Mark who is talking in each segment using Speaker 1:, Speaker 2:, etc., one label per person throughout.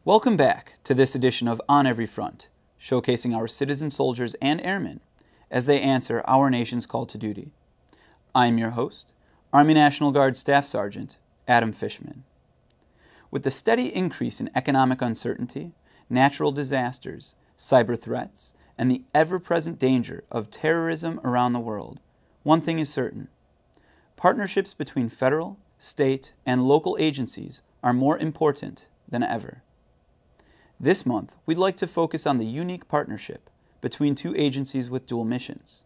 Speaker 1: Welcome back to this edition of On Every Front, showcasing our citizen soldiers and airmen as they answer our nation's call to duty. I'm your host, Army National Guard Staff Sergeant Adam Fishman. With the steady increase in economic uncertainty, natural disasters, cyber threats, and the ever-present danger of terrorism around the world, one thing is certain: partnerships between federal, state, and local agencies are more important than ever. This month, we'd like to focus on the unique partnership between two agencies with dual missions,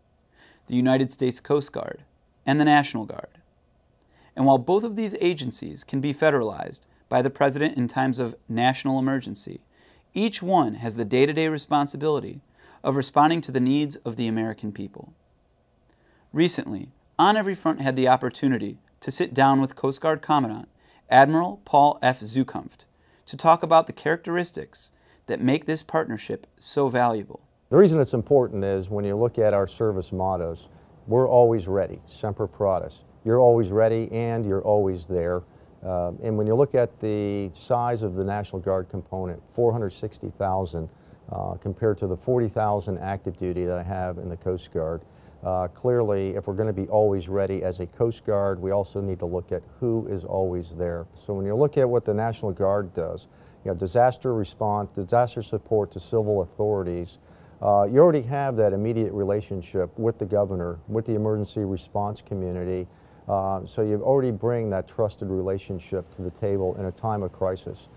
Speaker 1: the United States Coast Guard and the National Guard. And while both of these agencies can be federalized by the President in times of national emergency, each one has the day-to-day responsibility of responding to the needs of the American people. Recently, On Every Front had the opportunity to sit down with Coast Guard Commandant Admiral Paul F. Zukunft to talk about the characteristics that make this partnership so valuable.
Speaker 2: The reason it's important is when you look at our service mottos, we're always ready, semper paratus. You're always ready and you're always there. And when you look at the size of the National Guard component, 460,000 compared to the 40,000 active duty that I have in the Coast Guard, clearly if we're going to be always ready as a Coast Guard, we also need to look at who is always there. So when you look at what the National Guard does, disaster response, disaster support to civil authorities, you already have that immediate relationship with the governor, with the emergency response community, so you already bring that trusted relationship to the table in a time of crisis.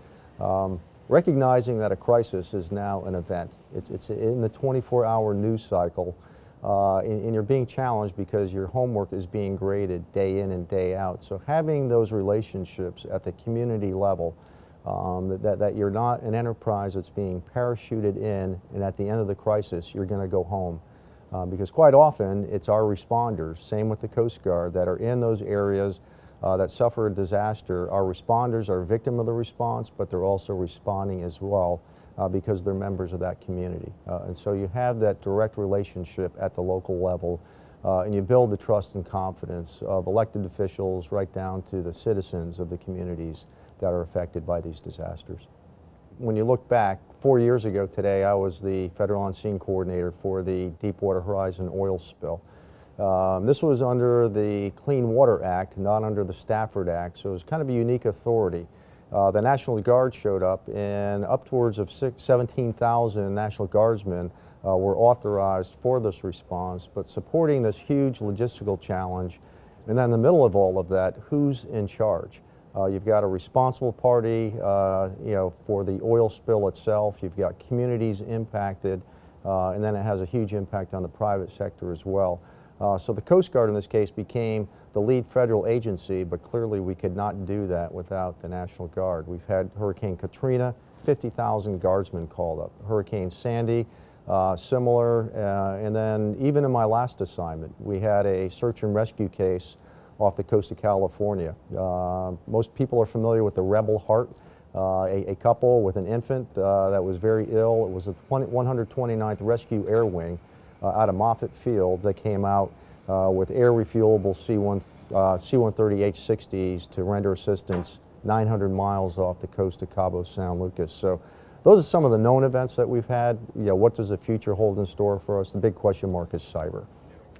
Speaker 2: Recognizing that a crisis is now an event. It's in the 24-hour news cycle, and you're being challenged because your homework is being graded day in and day out. So having those relationships at the community level, that you're not an enterprise that's being parachuted in and at the end of the crisis you're going to go home. Because quite often it's our responders, same with the Coast Guard, that are in those areas that suffer a disaster. Our responders are a victim of the response, but they're also responding as well because they're members of that community. And so you have that direct relationship at the local level, and you build the trust and confidence of elected officials right down to the citizens of the communities that are affected by these disasters. When you look back, 4 years ago today, I was the Federal On-Scene Coordinator for the Deepwater Horizon oil spill. This was under the Clean Water Act, not under the Stafford Act, so it was kind of a unique authority. The National Guard showed up, and upwards of 17,000 National Guardsmen were authorized for this response, but supporting this huge logistical challenge. And then in the middle of all of that, who's in charge? You've got a responsible party, for the oil spill itself. You've got communities impacted, and then it has a huge impact on the private sector as well. So the Coast Guard in this case became the lead federal agency, but clearly we could not do that without the National Guard. We've had Hurricane Katrina, 50,000 guardsmen called up. Hurricane Sandy, similar, and then even in my last assignment, we had a search and rescue case off the coast of California. Most people are familiar with the Rebel Heart, a couple with an infant that was very ill. It was the 129th Rescue Air Wing out of Moffett Field that came out with air refuelable C-130 H-60s to render assistance 900 miles off the coast of Cabo San Lucas. So those are some of the known events that we've had. What does the future hold in store for us? The big question mark is cyber.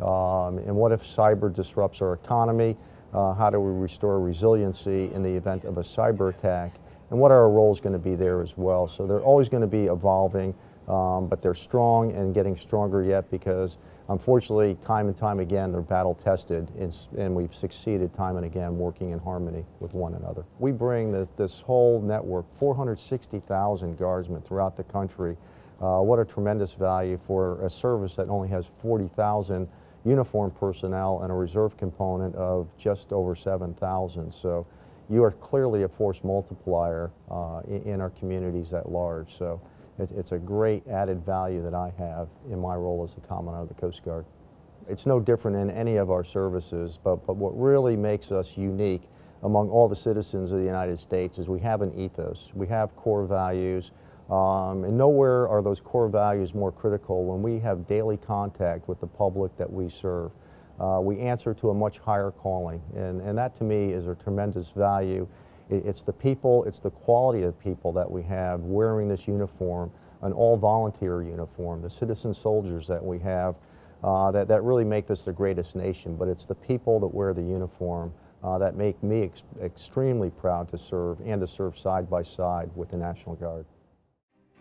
Speaker 2: And what if cyber disrupts our economy? How do we restore resiliency in the event of a cyber attack? And what are our roles going to be there as well? So they're always going to be evolving, but they're strong and getting stronger yet because unfortunately, time and time again, they're battle tested and we've succeeded time and again working in harmony with one another. We bring this whole network, 460,000 guardsmen throughout the country. What a tremendous value for a service that only has 40,000 uniformed personnel and a reserve component of just over 7,000. So you are clearly a force multiplier in our communities at large. So it's a great added value that I have in my role as the Commandant of the Coast Guard. It's no different in any of our services, but what really makes us unique among all the citizens of the United States is we have an ethos. We have core values, and nowhere are those core values more critical when we have daily contact with the public that we serve. We answer to a much higher calling, and that to me is a tremendous value. It's the people, it's the quality of the people that we have wearing this uniform, an all-volunteer uniform, the citizen soldiers that we have that really make this the greatest nation. But it's the people that wear the uniform that make me extremely proud to serve and to serve side by side with the National Guard.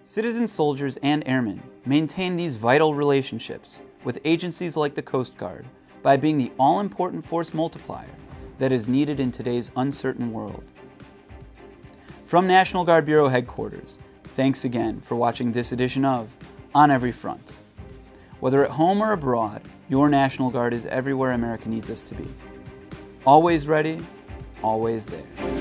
Speaker 1: Citizen soldiers and airmen maintain these vital relationships with agencies like the Coast Guard by being the all-important force multiplier that is needed in today's uncertain world. From National Guard Bureau Headquarters, thanks again for watching this edition of On Every Front. Whether at home or abroad, your National Guard is everywhere America needs us to be. Always ready, always there.